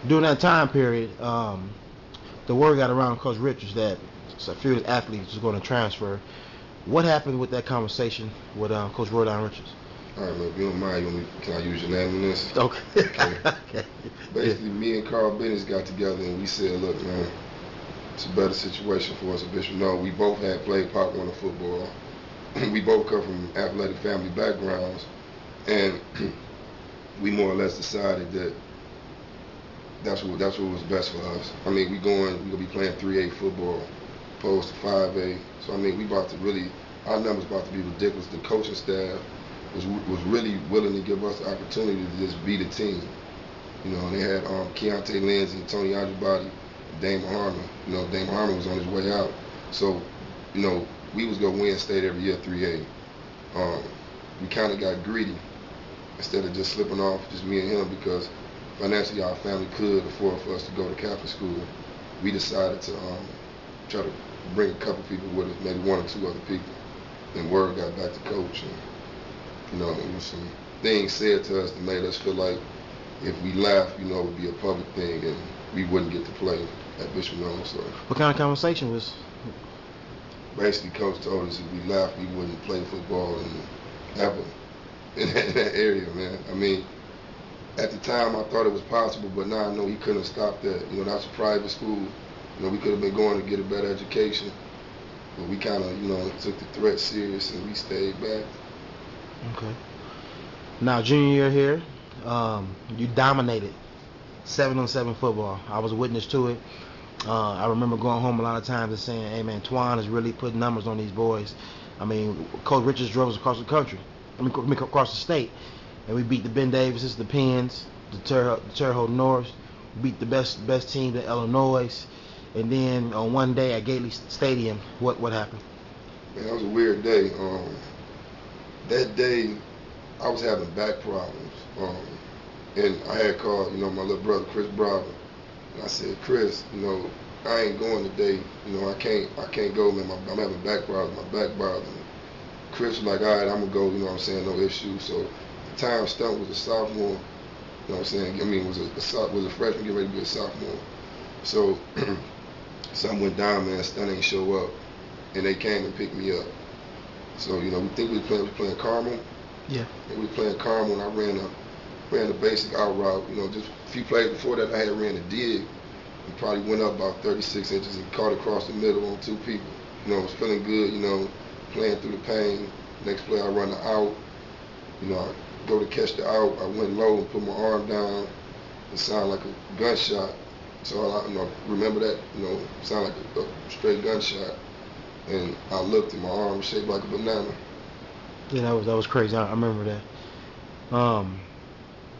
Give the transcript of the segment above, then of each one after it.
During that time period, the word got around Coach Richards that a few of his athletes was going to transfer. What happened with that conversation with Coach Rodon Richards? All right, look, if you don't mind, can I use your name in this? Okay. Okay. Okay. Yeah. Basically, me and Carl Bennett got together and we said, look, man, it's a better situation for us at Bishop. No, we both had played Pop Warner football. We both come from athletic family backgrounds, and we more or less decided that that's what was best for us. I mean, we gonna be playing 3A football opposed to 5A. So I mean, we about to really our numbers about to be ridiculous. The coaching staff was really willing to give us the opportunity to just be the team. You know, and they had Keontae Lindsay, Tony Ajibadi, Damon Harmon. You know, Damon Harmon was on his way out. So, you know, we was gonna win state every year 3A. We kind of got greedy instead of just slipping off just me and him because financially our family could afford for us to go to Catholic school. We decided to try to bring a couple people with us, maybe one or two other people. And word got back to coach, and you know, there was some things said to us that made us feel like if we left, you know, it would be a public thing and we wouldn't get to play at Bishop Nolan. So What kind of conversation was? basically, coach told us if we left, we wouldn't play football ever in that area, man. I mean, at the time, I thought it was possible, but now I know he couldn't stop that. You know, that's a private school. You know, we could have been going to get a better education, but we kind of, you know, took the threat serious and we stayed back. Okay. Now, junior year here, you dominated 7-on-7 football. I was a witness to it. I remember going home a lot of times and saying, hey, man, Twan is really putting numbers on these boys. I mean, Coach Richards drove us across the country. Across the state. And we beat the Ben Davises, the Penns, the Terre Haute North. We beat the best team in Illinois. And then on one day at Gately Stadium, what happened? Man, that was a weird day. That day, I was having back problems. And I had called, you know, my little brother, Chris Bravo. And I said, Chris, you know, I ain't going today. You know, I can't go, man. I'm having back problems. My back bothers me. Chris was like, all right, I'm going to go, you know what I'm saying, no issue. So at the time, Stunt was a sophomore. You know what I'm saying? I mean, was a freshman getting ready to be a sophomore. So something went down, man. Stunt ain't show up. And they came and picked me up. So, you know, we think we were playing Carmel. Yeah. And we were playing Carmel, and I ran the basic out route. You know, just a few plays before that, I had ran a dig and probably went up about 36 inches and caught across the middle on two people. You know, I was feeling good, you know, playing through the pain. Next play, I run the out. You know, I go to catch the out. I went low and put my arm down. It sounded like a gunshot. So I, you know, remember that, you know, it sounded like a straight gunshot. And I looked and my arm was shaped like a banana. Yeah, that was crazy. I remember that.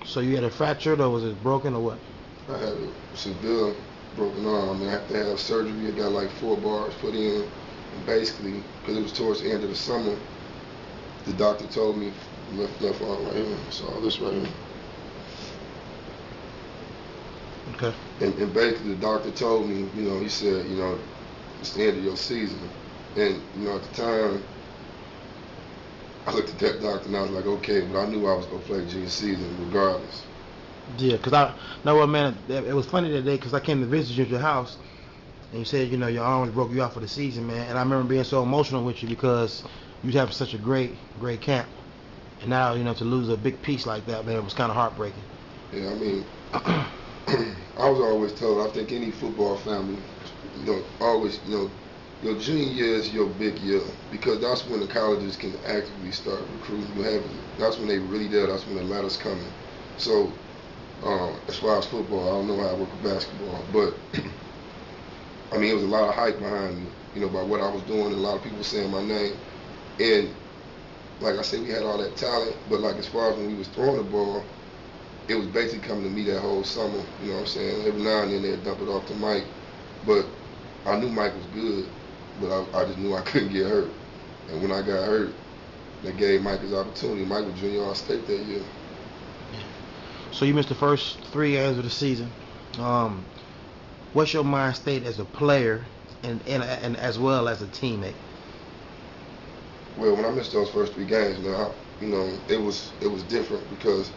So you had a fractured or was it broken or what? I had a severe broken arm. I mean, I had to have surgery. I got like 4 bars put in. And basically, because it was towards the end of the summer, the doctor told me left arm right here. So this right here. Okay. And basically, the doctor told me, you know, he said, you know, it's the end of your season. And, you know, at the time, I looked at that doctor and I was like, okay, but I knew I was going to play junior season regardless. Yeah, because I know what, man, it was funny that day because I came to visit you at your house and you said, you know, your arms broke you out for the season, man. And I remember being so emotional with you because you have such a great camp. And now, you know, to lose a big piece like that, man, it was kind of heartbreaking. Yeah, I mean, I was always told, I think any football family, you know, always, you know, your junior year is your big year because that's when the colleges can actively start recruiting you heavily. That's when they really do. That's when the ladder's coming. So, as far as football, I don't know how I work with basketball, but I mean, it was a lot of hype behind me, you know, about what I was doing. And a lot of people saying my name, and like I said, we had all that talent, but like as far as when we was throwing the ball, it was basically coming to me that whole summer. You know what I'm saying? Every now and then they'd dump it off to Mike, but I knew Mike was good. But I just knew I couldn't get hurt. And when I got hurt, they gave Mike his opportunity. Mike was junior All-State that year. So you missed the first 3 games of the season. What's your mind state as a player and as well as a teammate? Well, when I missed those first 3 games, man, you know, it was different because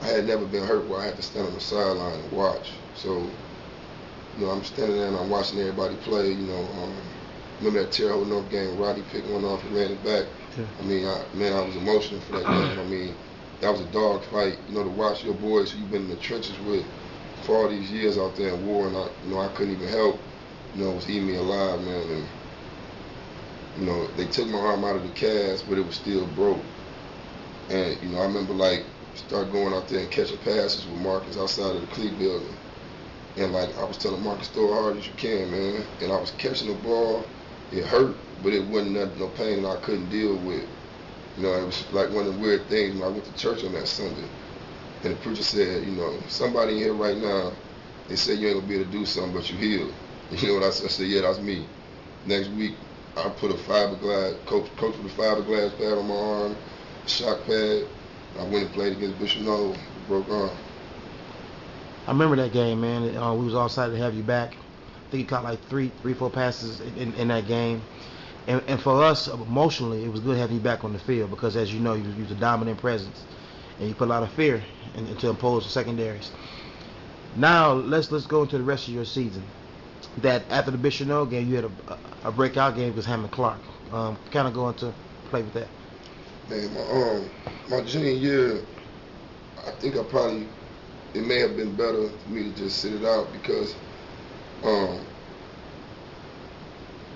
I had never been hurt where I had to stand on the sideline and watch. So, I'm standing there and I'm watching everybody play. Remember that Terre Haute North game? Rodney picked one off and ran it back. Yeah. I was emotional for that game. That was a dog fight. To watch your boys who you've been in the trenches with for all these years out there in war, and I couldn't even help. It was eating me alive, man. And they took my arm out of the cast, but it was still broke. And I remember start going out there and catching passes with Marcus outside of the Clee building. And I was telling Marcus, throw as hard as you can, man. And I was catching the ball. It hurt, but it wasn't no pain that I couldn't deal with. It was like one of the weird things when I went to church on that Sunday. And the preacher said, somebody in here right now, they said you ain't gonna be able to do something, but you healed. You know what I said? I said, yeah, that's me. Next week, I put a fiberglass, coach put a fiberglass pad on my arm, shock pad. I went and played against Bishop Noel, broke arm. I remember that game, man. We was all excited to have you back. I think you caught like three, 4 passes in that game. And for us, emotionally, it was good having you back on the field because, as you know, you was a dominant presence. And you put a lot of fear into opposed secondaries. Now, let's go into the rest of your season. That after the Bishop Noel game, you had a breakout game against Hammond Clark. Kind of go into play with that. Man, my junior year, I think it may have been better for me to just sit it out because I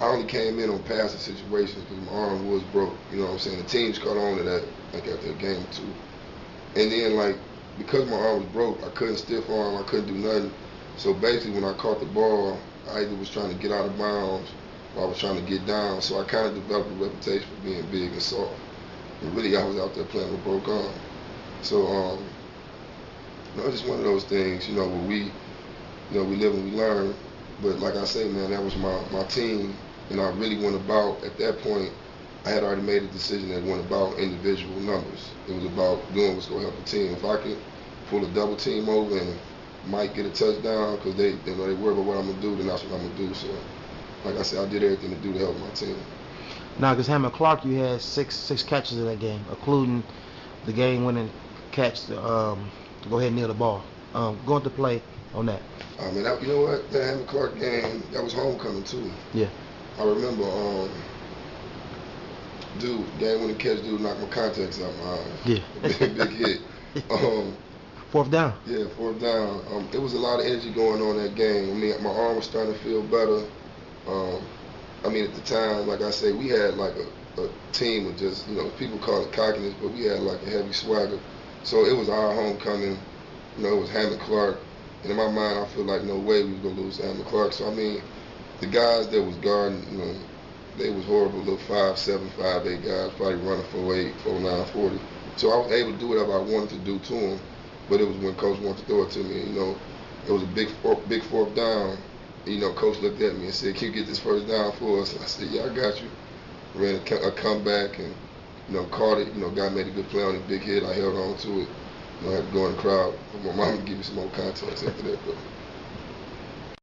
only came in on passing situations because my arm was broke. You know what I'm saying? The teams caught on to that after a game or two. And then because my arm was broke, I couldn't stiff arm, I couldn't do nothing. So basically when I caught the ball, I either was trying to get out of bounds or I was trying to get down. So I kind of developed a reputation for being big and soft. And really I was out there playing with a broke arm. So it's just one of those things, where we live and we learn. But like I say, man, that was my team. And I really went about, at that point, I had already made a decision that went about individual numbers. It was about doing what's going to help the team. If I could pull a double team over and Mike get a touchdown because they worry about what I'm going to do, then that's what I'm going to do. So, like I said, I did everything to do to help my team. Now, because Hammond Clark, you had six catches in that game, including the game-winning catch to go ahead and kneel the ball. Go into play on that. Man, you know what? That Hammond Clark game, that was homecoming too. Yeah. I remember, game-winning catch, dude knocked my contacts out my eyes. Yeah. Big hit. Fourth down. Yeah, fourth down. It was a lot of energy going on that game. My arm was starting to feel better. At the time, like I say, we had a team with just, people call it cockiness, but we had a heavy swagger. So it was our homecoming. It was Hammond Clark. And in my mind, I feel like no way we was going to lose to Hammond Clark. So, the guys that was guarding, they was horrible, little 5'7", 5'8" guys, probably running 4'8", 4'9", 40. So I was able to do whatever I wanted to do to them, but it was when Coach wanted to throw it to me. It was a big fourth down. Coach looked at me and said, "Can you get this first down for us?" I said, "Yeah, I got you." Ran a comeback and caught it. Guy made a good play on it, big hit. I held on to it. I had to go in the crowd for my mom to give me some more context after that. But